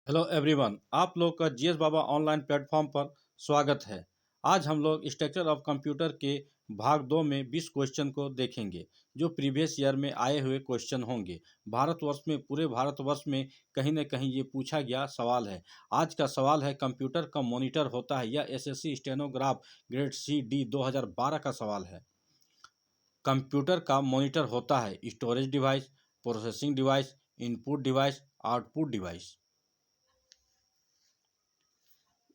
Hello everyone, आप लोग का जीएस बाबा ऑनलाइन प्लेटफॉर्म पर स्वागत है। आज हम लोग स्ट्रक्चर ऑफ कंप्यूटर के भाग 2 में 20 क्वेश्चन को देखेंगे जो प्रीवियस ईयर में आए हुए क्वेश्चन होंगे। भारतवर्ष में, पूरे भारतवर्ष में कहीं न कहीं ये पूछा गया सवाल है। आज का सवाल है, कंप्यूटर का मॉनिटर होता है, यह SSC stenograph grade C D 2012 का सवाल है। कंप्यूटर का मॉनिटर होता है storage device, processing device, input device, output device.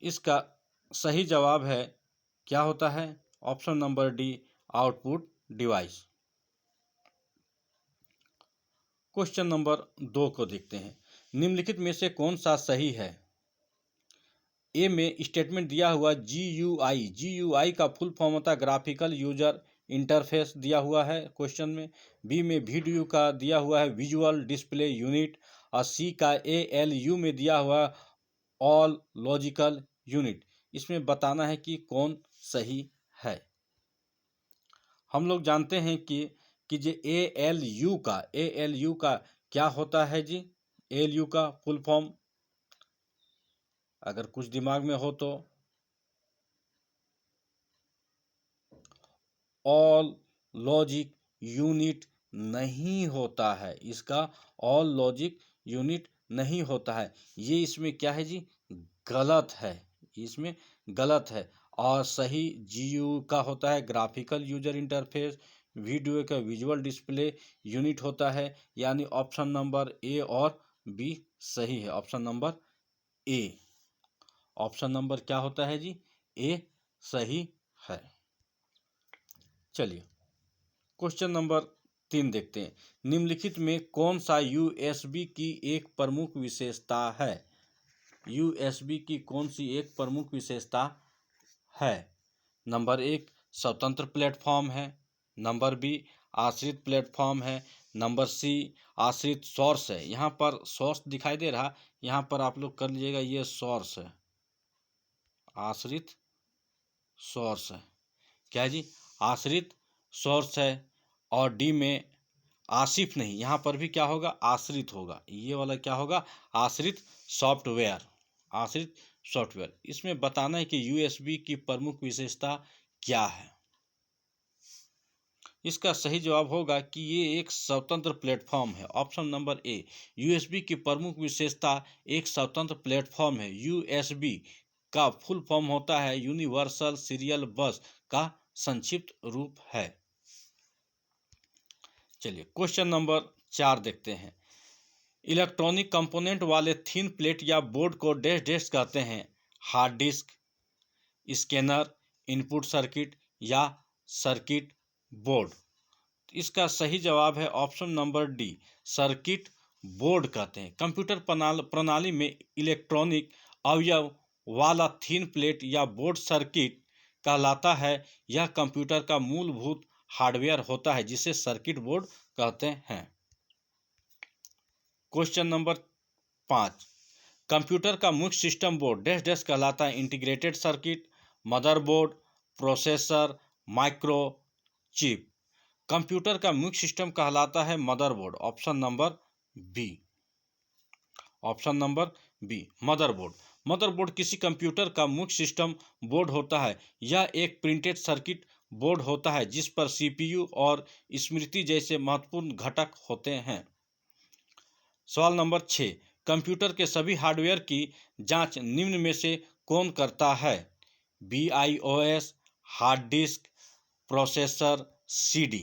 इसका सही जवाब है, क्या होता है? Option number D, output device. Question number 2 को देखते हैं। निम्नलिखित में से कौन सा सही है? ए में स्टेटमेंट दिया हुआ GUI का फुल फॉर्म होता है ग्राफिकल यूजर इंटरफेस, दिया हुआ है क्वेश्चन में। बी में VDU का दिया हुआ है विजुअल डिस्प्ले यूनिट, और सी का ALU में दिया हुआ ऑल लॉजिकल यूनिट। इसमें बताना है कि कौन सही है। हम लोग जानते हैं कि जो ALU का क्या होता है जी? ALU का फुल फॉर्म अगर कुछ दिमाग में हो तो ऑल लॉजिक यूनिट नहीं होता है। इसका ऑल लॉजिक यूनिट नहीं होता है। ये इसमें क्या है जी? गलत है। इसमें गलत है। और सही GU का होता है ग्राफिकल यूजर इंटरफेस, वीडियो का विजुअल डिस्प्ले यूनिट होता है। यानी ऑप्शन नंबर ए और बी सही है। Option number A, option number क्या होता है जी? ए सही है। चलिए क्वेश्चन नंबर 3 देखते हैं। निम्नलिखित में कौन सा USB की एक प्रमुख विशेषता है? USB की कौन सी एक प्रमुख विशेषता है? नंबर 1, स्वतंत्र प्लेटफॉर्म है। नंबर बी, आश्रित प्लेटफॉर्म है। नंबर सी, आश्रित सोर्स है। यहाँ पर सोर्स दिखाई दे रहा, यहाँ पर आप लोग कर लीजिएगा, ये सोर्स है, आश्रित सोर्स है। क्या जी? आश्रित सोर्स है। और डी में आसिफ नहीं, यहाँ पर भी क्या होगा? आश्रित होगा। ये वाला क्या होगा? आश्रित सॉफ्टवेयर, आश्रित सॉफ्टवेयर। इसमें बताना है कि USB की प्रमुख विशेषता क्या है। इसका सही जवाब होगा कि ये एक स्वतंत्र प्लेटफॉर्म है। ऑप्शन नंबर ए, USB की प्रमुख विशेषता एक स्वतंत्र प्लेटफॉर्म है। USB का फुल फॉर्म होता है यूनिवर्सल सीरियल बस का संक्षिप्त रूप है। चलिए क्वेश्चन नंबर 4 देखते हैं। इलेक्ट्रॉनिक कंपोनेंट वाले थिन प्लेट या बोर्ड को डैश डैश कहते हैं। Hard disk, scanner, input circuit या सर्किट बोर्ड। इसका सही जवाब है option number D, circuit board कहते हैं। कंप्यूटर प्रणाली में इलेक्ट्रॉनिक अवयव वाला थिन प्लेट या बोर्ड सर्किट कहलाता है। यह कंप्यूटर का मूलभूत हार्डवेयर होता है जिसे सर्किट बोर्ड कहते हैं। क्वेश्चन नंबर 5, कंप्यूटर का मुख्य सिस्टम बोर्ड डैश डैश कहलाता है। Integrated circuit, motherboard, processor, micro chip. Computer का मुख्य सिस्टम कहलाता है motherboard. Option number B, option number B, motherboard. Motherboard किसी कंप्यूटर का मुख्य सिस्टम बोर्ड होता है। यह एक प्रिंटेड सर्किट बोर्ड होता है जिस पर CPU और स्मृति जैसे महत्वपूर्ण घटक होते हैं। सवाल नंबर 6, कंप्यूटर के सभी हार्डवेयर की जांच निम्न में से कौन करता है? BIOS, hard disk, processor, CD।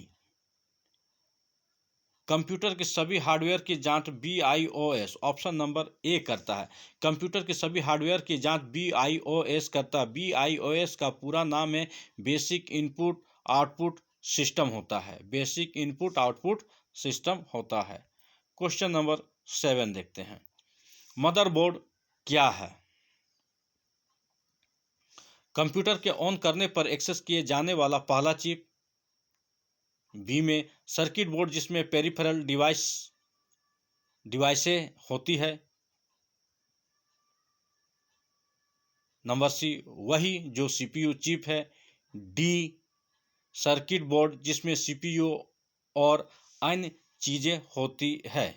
Computer के सभी हार्डवेयर की जांच BIOS, ऑप्शन नंबर ए करता है। कंप्यूटर के सभी हार्डवेयर की जांच BIOS करता है। BIOS का पूरा नाम है बेसिक इनपुट आउटपुट सिस्टम होता है। बेसिक इनपुट आउटपुट सिस्टम होता है। क्वेश्चन नंबर 7 देखते हैं। मदरबोर्ड क्या है? कंप्यूटर के ऑन करने पर एक्सेस किए जाने वाला पहला चिप। बी में सर्किट बोर्ड जिसमें पेरिफेरल डिवाइसें होती है। नंबर सी, वही जो CPU चिप है। डी, सर्किट बोर्ड जिसमें CPU और अन्य चीज़ें होती है।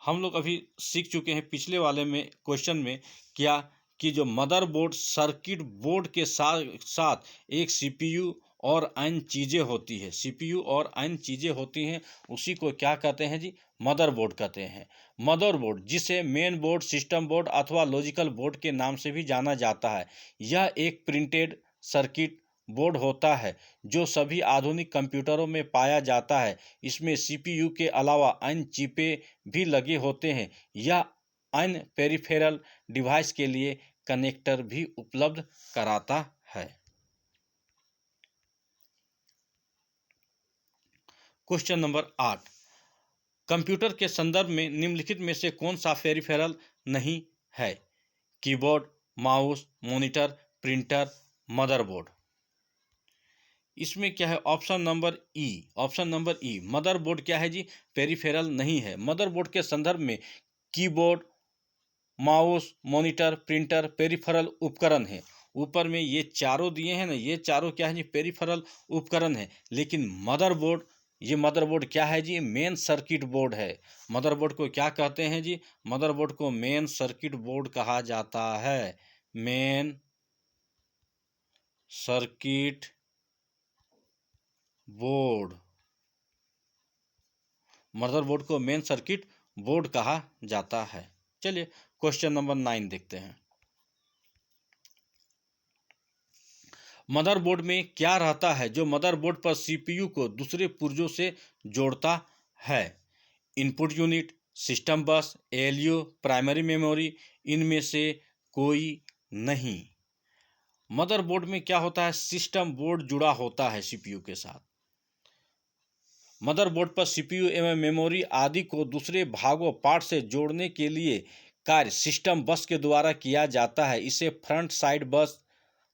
हम लोग अभी सीख चुके हैं पिछले वाले में क्वेश्चन में क्या कि जो मदरबोर्ड सर्किट बोर्ड के साथ साथ एक सीपीयू और अन्य चीज़ें होती है, सीपीयू और अन्य चीज़ें होती हैं, उसी को क्या कहते हैं जी, मदरबोर्ड कहते हैं। मदरबोर्ड जिसे मेन बोर्ड, सिस्टम बोर्ड अथवा लॉजिकल बोर्ड के नाम से भी जाना जाता है, यह एक प्रिंटेड सर्किट बोर्ड होता है जो सभी आधुनिक कंप्यूटरों में पाया जाता है। इसमें सीपीयू के अलावा अन्य चिपें भी लगे होते हैं। यह अन्य पेरिफेरल डिवाइस के लिए कनेक्टर भी उपलब्ध कराता है। क्वेश्चन नंबर 8, कंप्यूटर के संदर्भ में निम्नलिखित में से कौन सा पेरिफेरल नहीं है? Keyboard, mouse, monitor, printer, motherboard. इसमें क्या है? ऑप्शन नंबर ई, ऑप्शन नंबर ई, मदरबोर्ड क्या है जी? पेरिफेरल नहीं है। मदरबोर्ड के संदर्भ में keyboard, mouse, monitor, printer peripheral उपकरण है। ऊपर में ये चारों दिए हैं ना, ये चारों क्या है जी? पेरिफेरल उपकरण है। लेकिन मदरबोर्ड, ये मदरबोर्ड क्या है जी? मेन सर्किट बोर्ड है। मदरबोर्ड को क्या कहते हैं जी? मदरबोर्ड को मेन सर्किट बोर्ड कहा जाता है। मेन सर्किट बोर्ड, मदरबोर्ड को मेन सर्किट बोर्ड कहा जाता है। चलिए क्वेश्चन नंबर 9 देखते हैं। मदरबोर्ड में क्या रहता है जो मदरबोर्ड पर सीपीयू को दूसरे पुर्जों से जोड़ता है? इनपुट यूनिट, सिस्टम बस, एएलयू, प्राइमरी मेमोरी, इनमें से कोई नहीं। मदरबोर्ड में क्या होता है? सिस्टम बोर्ड जुड़ा होता है सीपीयू के साथ। मदरबोर्ड पर सीपीयू एवं मेमोरी आदि को दूसरे भागों पार्ट से जोड़ने के लिए कार्य सिस्टम बस के द्वारा किया जाता है। इसे फ्रंट साइड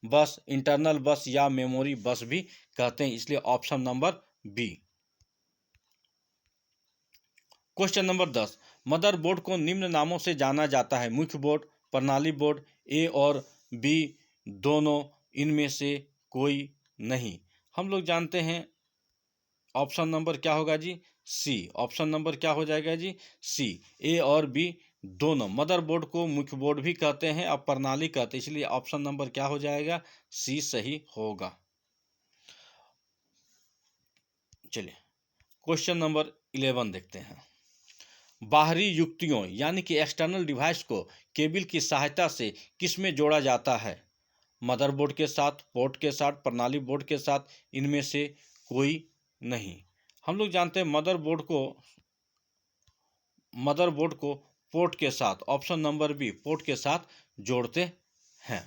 बस, इंटरनल बस या मेमोरी बस भी कहते हैं। इसलिए option number B. Question number 10, motherboard को निम्न नामों से जाना जाता है? मुख्य बोर्ड, प्रणाली बोर्ड, ए और बी दोनों, इनमें से कोई नहीं। हम लोग जानते हैं ऑप्शन नंबर क्या होगा जी? सी। ऑप्शन नंबर क्या हो जाएगा जी? सी। ए और बी दोनों। मदरबोर्ड को मुख्य बोर्ड भी कहते हैं और प्रणाली कहते हैं, इसलिए ऑप्शन नंबर क्या हो जाएगा? सी सही होगा। चलिए क्वेश्चन नंबर 11 देखते हैं। बाहरी युक्तियों यानी कि एक्सटर्नल डिवाइस को केबल की सहायता से किस में जोड़ा जाता है? मदरबोर्ड के साथ, पोर्ट के साथ, प्रणाली बोर्ड के साथ, इनमें से कोई नहीं। हम लोग जानते हैं मदरबोर्ड को पोर्ट के साथ, ऑप्शन नंबर बी, पोर्ट के साथ जोड़ते हैं।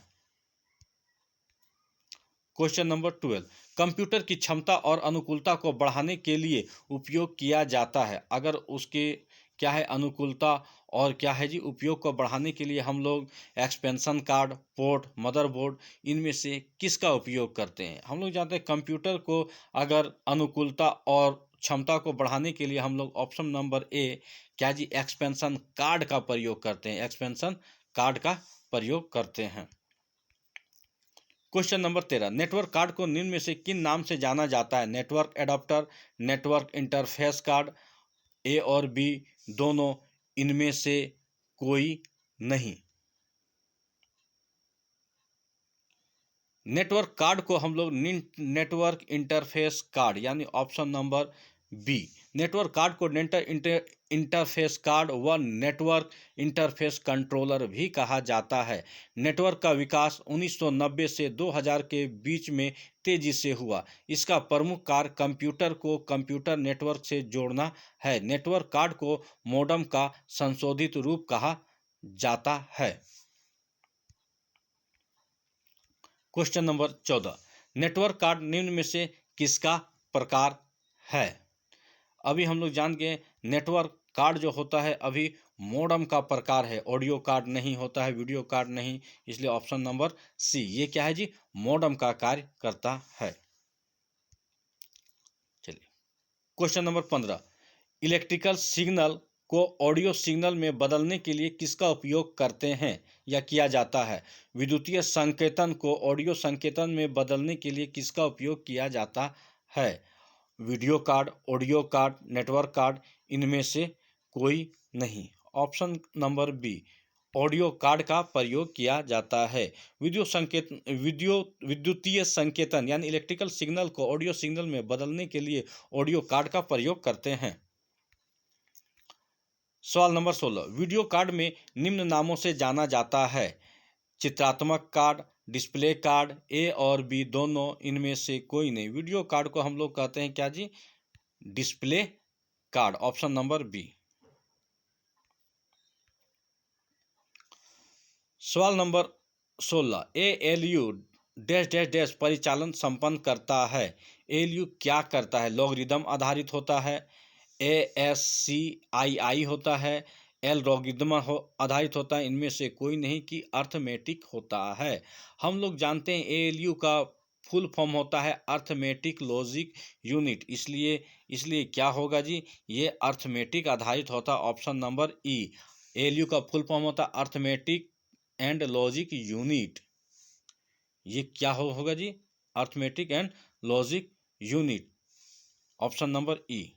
क्वेश्चन नंबर 12, कंप्यूटर की क्षमता और अनुकूलता को बढ़ाने के लिए उपयोग किया जाता है। अगर उसके क्या है अनुकूलता और क्या है जी उपयोग को बढ़ाने के लिए हम लोग एक्सपेंशन कार्ड, पोर्ट, मदरबोर्ड, इनमें से किसका उपयोग करते हैं? हम लोग जानते हैं कंप्यूटर को अगर अनुकूलता और क्षमता को बढ़ाने के लिए हम लोग ऑप्शन नंबर ए क्या जी एक्सपेंशन कार्ड का प्रयोग करते हैं। एक्सपेंशन कार्ड का प्रयोग करते हैं। क्वेश्चन नंबर 13, नेटवर्क कार्ड को निम्न में से किन नाम से जाना जाता है? Network adapter, network interface card, A और बी दोनों, इनमें से कोई नहीं। नेटवर्क कार्ड को हम लोग नेटवर्क इंटरफेस कार्ड यानी option number B, network card को इंटरफेस कार्ड व नेटवर्क इंटरफेस कंट्रोलर भी कहा जाता है। नेटवर्क का विकास 1990 से 2000 के बीच में तेजी से हुआ। इसका प्रमुख कार्य कंप्यूटर को कंप्यूटर नेटवर्क से जोड़ना है। नेटवर्क कार्ड को मॉडेम का संशोधित रूप कहा जाता है। क्वेश्चन नंबर 14, नेटवर्क कार्ड निम्न में से किसका प्रकार है? अभी हम लोग जान गए नेटवर्क कार्ड जो होता है अभी मॉडेम का प्रकार है, ऑडियो कार्ड नहीं होता है, वीडियो कार्ड नहीं, इसलिए ऑप्शन नंबर सी, ये क्या है जी? मॉडेम का कार्य करता है। चलिए क्वेश्चन नंबर 15, इलेक्ट्रिकल सिग्नल को ऑडियो सिग्नल में बदलने के लिए किसका उपयोग करते हैं या किया जाता है? विद्युतीय संकेतन को ऑडियो संकेतन में बदलने के लिए किसका उपयोग किया जाता है? Video card, audio card, network card, इनमें से कोई नहीं। Option number B, audio card का प्रयोग किया जाता है। विद्युतीय संकेतन यानी इलेक्ट्रिकल सिग्नल को ऑडियो सिग्नल में बदलने के लिए ऑडियो कार्ड का प्रयोग करते हैं। सवाल नंबर 16, वीडियो कार्ड में निम्न नामों से जाना जाता है। चित्रात्मक कार्ड, डिस्प्ले कार्ड, ए और बी दोनों, इनमें से कोई नहीं। वीडियो कार्ड को हम लोग कहते हैं क्या जी? Display card, option number B. सवाल number 16, ALU dash dash dash परिचालन संपन्न करता है। ALU क्या करता है? लॉगरिदम आधारित होता है, ASCII होता है, लॉगरिदम आधारित होता है, इनमें से कोई नहीं कि अर्थमेटिक होता है। हम लोग जानते हैं ALU का फुल फॉर्म होता है अर्थमेटिक लॉजिक यूनिट, इसलिए क्या होगा जी? ये अर्थमेटिक आधारित होता है, ऑप्शन नंबर ई। ALU का फुल फॉर्म होता है अर्थमेटिक एंड लॉजिक यूनिट। ये क्या होगा जी? Arithmetic and logic unit, option number E.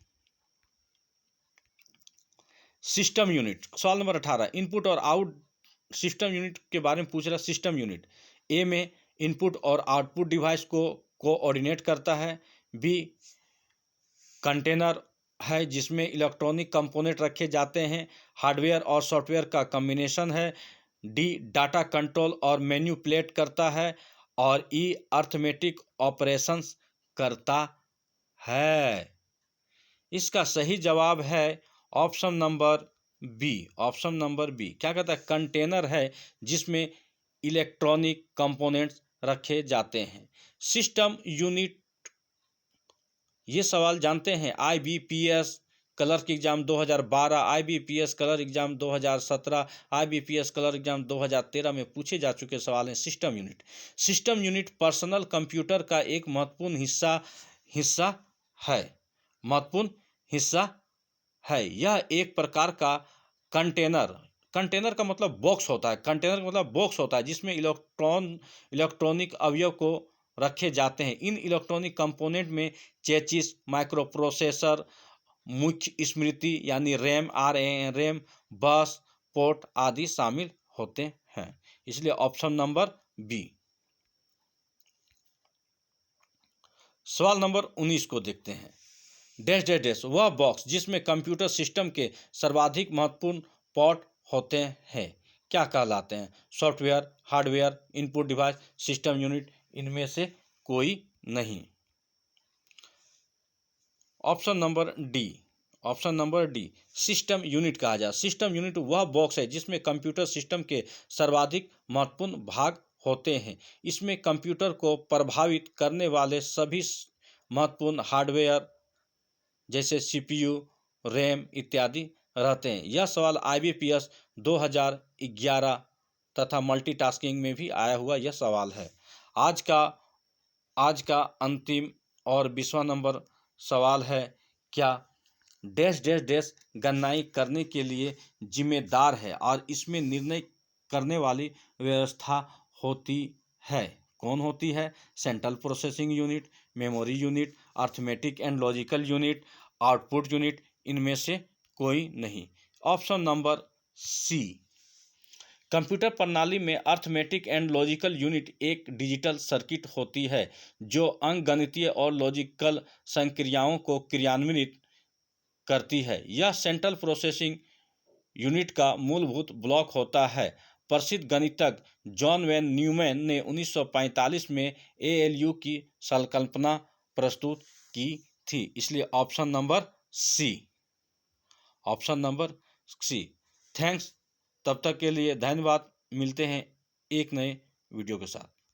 System unit, सवाल नंबर 18, इनपुट और आउट सिस्टम यूनिट के बारे में पूछ रहा है। सिस्टम यूनिट ए में इनपुट और आउटपुट डिवाइस को कोऑर्डिनेट करता है। बी कंटेनर है जिसमें इलेक्ट्रॉनिक कंपोनेंट रखे जाते हैं, हार्डवेयर और सॉफ्टवेयर का कॉम्बिनेशन है। डी डाटा कंट्रोल और मैन्युपुलेट करता है। और ई अर्थमेटिक ऑपरेशंस करता है। इसका सही जवाब है option number B. Option number B क्या कहता है? कंटेनर है जिसमें इलेक्ट्रॉनिक कंपोनेंट्स रखे जाते हैं। सिस्टम यूनिट, ये सवाल जानते हैं IBPS clerk exam 2012, IBPS clerk exam 2017, IBPS clerk exam 2013 में पूछे जा चुके सवाल हैं। System unit, system unit personal computer का एक महत्वपूर्ण हिस्सा है। महत्वपूर्ण हिस्सा है। यह एक प्रकार का कंटेनर का मतलब बॉक्स होता है। कंटेनर का मतलब बॉक्स होता है जिसमें इलेक्ट्रॉनिक अवयव को रखे जाते हैं। इन इलेक्ट्रॉनिक कंपोनेंट में चेसिस, माइक्रो प्रोसेसर, मुख्य स्मृति यानी रैम, बस, पोर्ट आदि शामिल होते हैं। इसलिए ऑप्शन नंबर बी। सवाल नंबर 19 को देखते हैं। डैश डैश डैश वह बॉक्स जिसमें कंप्यूटर सिस्टम के सर्वाधिक महत्वपूर्ण पार्ट होते हैं क्या कहलाते हैं? Software, hardware, input device, system unit, इनमें से कोई नहीं। Option number D. Option number D system unit कहा जाए। सिस्टम यूनिट वह बॉक्स है जिसमें कंप्यूटर सिस्टम के सर्वाधिक महत्वपूर्ण भाग होते हैं। इसमें कंप्यूटर को प्रभावित करने वाले सभी महत्वपूर्ण हार्डवेयर जैसे CPU, रैम इत्यादि रहते हैं। यह सवाल IBPS 2011 तथा मल्टीटास्किंग में भी आया हुआ यह सवाल है। आज का अंतिम और 20वां नंबर सवाल है, क्या डैश डैश डैश गणनाई करने के लिए जिम्मेदार है और इसमें निर्णय करने वाली व्यवस्था होती है? कौन होती है? Central processing unit, memory unit, arithmetic and logical unit, output unit, इनमें से कोई नहीं। ऑप्शन नंबर सी। कंप्यूटर प्रणाली में अर्थमेटिक एंड लॉजिकल यूनिट एक डिजिटल सर्किट होती है जो अंकगणितीय और लॉजिकल संक्रियाओं को क्रियान्वित करती है। यह सेंट्रल प्रोसेसिंग यूनिट का मूलभूत ब्लॉक होता है। प्रसिद्ध गणितज्ञ जॉन वैन न्यूमैन ने 1945 में ALU की संकल्पना प्रस्तुत की थी। इसलिए option number C. Option number C. Thanks. तब तक के लिए धन्यवाद। मिलते हैं एक नए वीडियो के साथ।